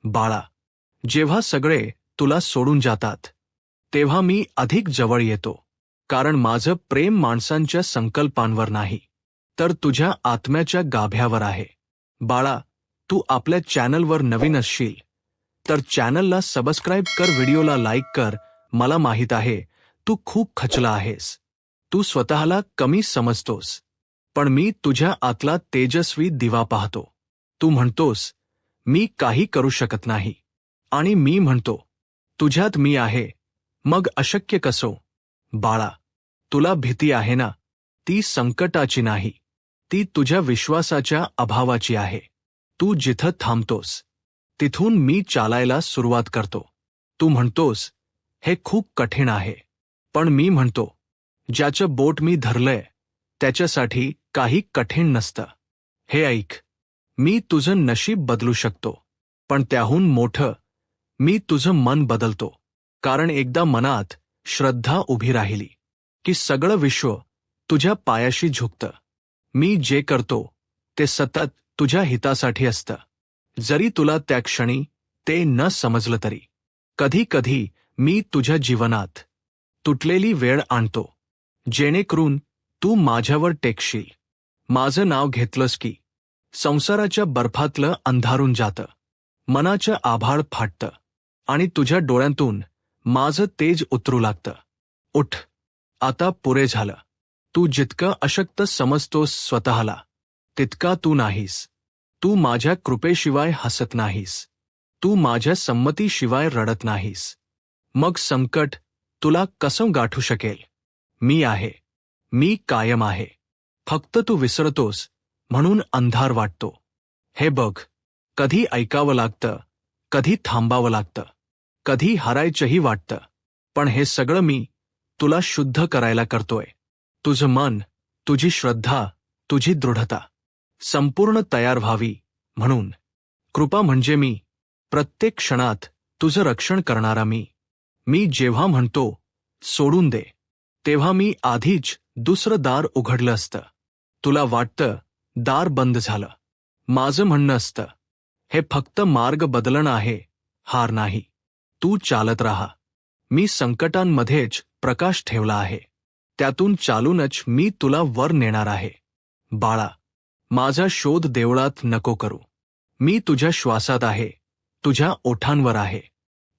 बाळा, जेव्हा सगळे तुला सोडून जातात तेव्हा मी अधिक जवळ येतो, कारण माझं प्रेम माणसांच्या संकल्पांवर नाही तर तुझ्या आत्म्याच्या गाभ्यावर आहे. बाळा, तू आपल्या चॅनलवर नवीन असशील तर चॅनलला सबस्क्राईब कर, व्हिडिओला लाईक कर. मला माहीत आहे तू खूप खचला आहेस, तू स्वतःला कमी समजतोस, पण मी तुझ्या आतला तेजस्वी दिवा पाहतो. तू म्हणतोस मी काही करू शकत नाही, आणि मी म्हणतो तुझ्यात मी आहे, मग अशक्य कसो? बाळा, तुला भीती आहे ना, ती संकटाची नाही, ती तुझ्या विश्वासाच्या अभावाची आहे. तू जिथं थांबतोस तिथून मी चालायला सुरुवात करतो. तू म्हणतोस हे खूप कठीण आहे, पण मी म्हणतो ज्याचं बोट मी धरलंय त्याच्यासाठी काही कठीण नसतं. हे ऐक, मी तुझं नशीब बदलू शकतो, पण त्याहून मोठं मी तुझं मन बदलतो. कारण एकदा मनात श्रद्धा उभी राहिली की सगळं विश्व तुझ्या पायाशी झुकतं. मी जे करतो ते सतत तुझ्या हितासाठी असतं, जरी तुला त्या क्षणी ते न समजलं तरी. कधी कधी मी तुझ्या जीवनात तुटलेली वेळ आणतो, जेणेकरून तू माझ्यावर टेकशील. माझं नाव घेतलंस की संसाराच्या बर्फातलं अंधारून जातं, मनाचं आभाळ फाटतं, आणि तुझ्या डोळ्यांतून माझं तेज उतरू लागतं. उठ, आता पुरे झालं. तू जितकं अशक्त समजतोस स्वतःला तितका तू नाहीस. तू माझ्या कृपेशिवाय हसत नाहीस, तू माझ्या संमतीशिवाय रडत नाहीस. मग संकट तुला कसं गाठू शकेल? मी आहे, मी कायम आहे. फक्त तू विसरतोस म्हणून अंधार वाटतो. हे बघ, कधी ऐकावं लागतं, कधी थांबावं लागतं, कधी हारायचंही वाटतं, पण हे सगळं मी तुला शुद्ध करायला करतोय. तुझं मन, तुझी श्रद्धा, तुझी दृढता संपूर्ण तयार व्हावी म्हणून. कृपा म्हणजे मी, प्रत्येक क्षणात तुझं रक्षण करणारा मी. मी जेव्हा म्हणतो सोडून दे तेव्हा मी आधीच दुसरं दार उघडलं असतं. तुला वाटतं दार बंद झालं. माझं म्हणणं असतं हे फक्त मार्ग बदलणं आहे, हार नाही. तू चालत राहा. मी संकटांमध्येच प्रकाश ठेवला आहे, त्यातून चालूनच मी तुला वर नेणार आहे. बाळा, माझा शोध देवळात नको करू. मी तुझ्या श्वासात आहे, तुझ्या ओठांवर आहे,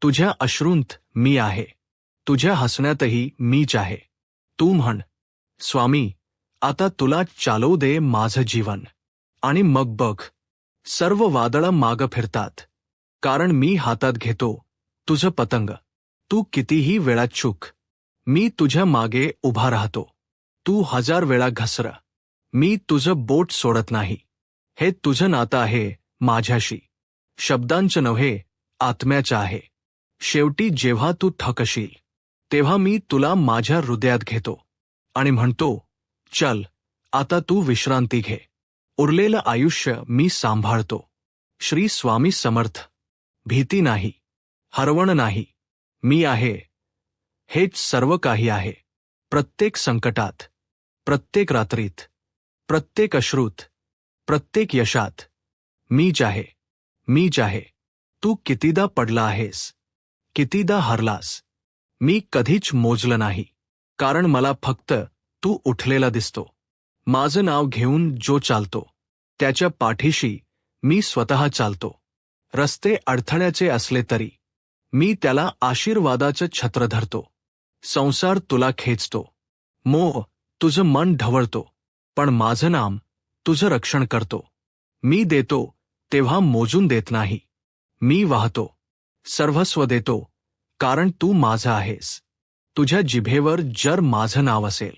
तुझ्या अश्रूंत मी आहे, तुझ्या हसण्यातही मीच आहे. तू म्हण, स्वामी, आता तुला चालवू दे माझं जीवन, आणि मग बघ, सर्व वादळं मागं फिरतात, कारण मी हातात घेतो तुझं पतंग. तू कितीही वेळा चूक, मी तुझ्या मागे उभा राहतो. तू 1000 वेळा घसर, मी तुझं बोट सोडत नाही. हे तुझं नातं आहे माझ्याशी, शब्दांचं नव्हे, आत्म्याचं आहे. शेवटी जेव्हा तू थकशील तेव्हा मी तुला माझ्या हृदयात घेतो आणि म्हणतो, चल, आता तू विश्रांती घे. उरलेलं आयुष्य मी सांभाळतो. श्री स्वामी समर्थ. भीती नाही, हरवण नाही, मी आहे, हेच सर्व काही आहे. प्रत्येक संकटात, प्रत्येक रात्रीत, प्रत्येक अश्रूत, प्रत्येक यशात मीच आहे, मीच आहे. तू कितीदा पडला आहेस, कितीदा हरलास, मी कधीच मोजलं नाही, कारण मला फक्त तू उठलेला दिसतो. माझं नाव घेऊन जो चालतो त्याच्या पाठीशी मी स्वतः चालतो. रस्ते अडथळ्याचे असले तरी मी त्याला आशीर्वादाचं छत्र धरतो. संसार तुला खेचतो, मोह तुझं मन ढवळतो, पण माझं नाम तुझं रक्षण करतो. मी देतो तेव्हा मोजून देत नाही, मी वाहतो, सर्वस्व देतो, कारण तू माझा आहेस. तुझ्या जिभेवर जर माझं नाव असेल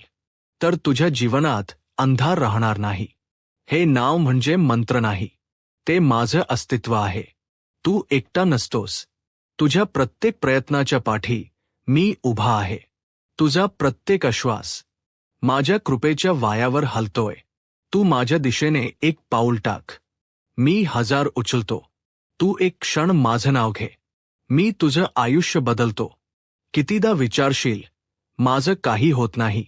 तर तुझ्या जीवनात अंधार राहणार नाही. हे नाव म्हणजे मंत्र नाही, ते माझं अस्तित्व आहे. तू एकटा नसतोस. तुझ्या प्रत्येक प्रयत्नाच्या पाठी मी उभा आहे. तुझा प्रत्येक श्वास माझ्या कृपेच्या वायावर हलतोय. तू माझ्या दिशेने एक पाऊल टाक, मी 1000 उचलतो. तू एक क्षण माझं नाव घे, मी तुझं आयुष्य बदलतो. कितीदा विचारशील, माझं काही होत नाही.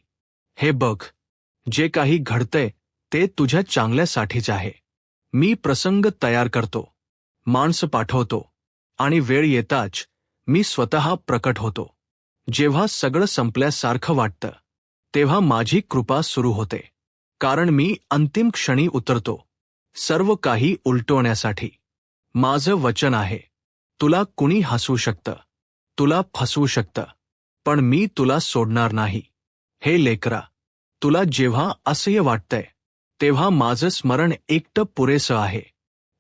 हे बघ, जे काही घडतंय ते तुझ्या चांगल्यासाठीच आहे. मी प्रसंग तयार करतो, माणसं पाठवतो, आणि वेळ येताच मी स्वतः प्रकट होतो. जेव्हा सगळं संपल्यासारखं वाटतं तेव्हा माझी कृपा सुरू होते, कारण मी अंतिम क्षणी उतरतो, सर्व काही उलटवण्यासाठी. माझं वचन आहे, तुला कुणी हसवू शकतं, तुला फसवू शकतं, पण मी तुला सोडणार नाही. हे लेकरा, तुला जेव्हा असह्य वाटतंय तेव्हा माझं स्मरण एकटं पुरेसं आहे.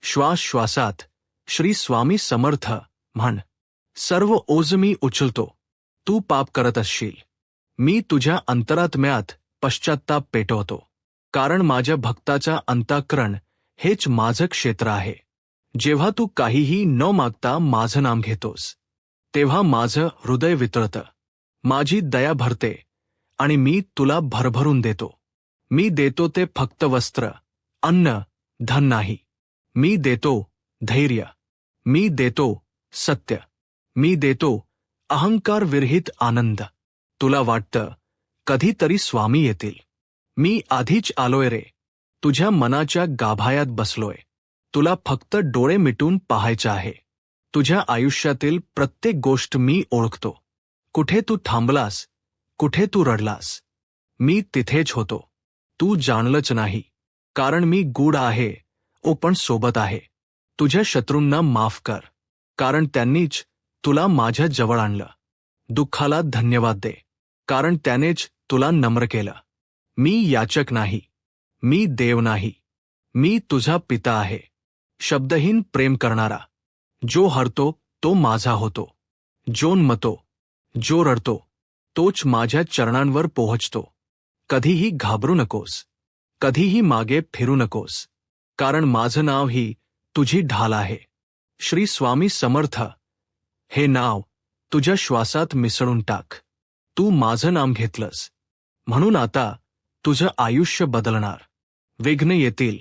श्वास श्वासात श्री स्वामी समर्थ म्हण. सर्व ओझ मी उचलतो. तू पाप करत असशील, मी तुझ्या अंतरात्म्यात पश्चात्ताप पेटवतो, कारण माझ्या भक्ताचा अंतःकरण हेच माझं क्षेत्र आहे. जेव्हा तू काहीही न मागता माझं नाम घेतोस तेव्हा माझं हृदय वितळतं, माझी दया भरते आणि मी तुला भरभरून देतो. मी देतो ते फक्त वस्त्र, अन्न, धन नाही. मी देतो धैर्य, मी देतो सत्य, मी देतो अहंकार विरहित आनंद. तुला वाटतं कधीतरी स्वामी येतील. मी आधीच आलोय रे, तुझ्या मनाच्या गाभायात बसलोय. तुला फक्त डोळे मिटून पाहायचं आहे. तुझ्या आयुष्यातील प्रत्येक गोष्ट मी ओळखतो. कुठे तू थांबलास, कुठे तू रडलास, मी तिथेच होतो. तू जाणलंच नाही, कारण मी गूढ आहे, पण सोबत आहे. तुझ्या शत्रूंना माफ कर, कारण त्यांनीच तुला माझ्या जवळ आणलं. दुःखाला धन्यवाद दे, कारण त्यानेच तुला नम्र केलं. मी याचक नाही, मी देव नाही, मी तुझा पिता आहे, शब्दहीन प्रेम करणारा. जो हरतो तो माझा होतो, जो नमतो, जो रडतो तोच माझ्या चरणांवर पोहोचतो. कधीही घाबरू नकोस, कधीही मागे फिरू नकोस, कारण माझं नाव ही तुझी ढाल आहे. श्री स्वामी समर्थ हे नाव तुझ्या श्वासात मिसळून टाक. तू माझं नाम घेतलंस म्हणून आता तुझं आयुष्य बदलणार. विघ्न येतील,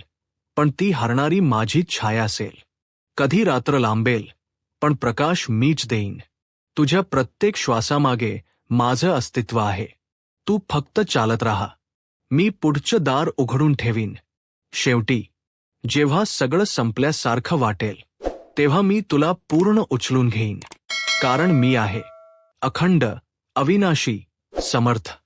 पण ती हरणारी माझी छाया असेल. कधी रात्र लांबेल, पण प्रकाश मीच देईन. तुझ्या प्रत्येक श्वासामागे माझं अस्तित्व आहे. तू फक्त चालत राहा, मी पुढचं दार उघडून ठेवीन. शेवटी जेव्हा सगळं संपल्यासारखं वाटेल तेव्हा मी तुला पूर्ण उचलून घेईन, कारण मी आहे अखंड, अविनाशी, समर्थ.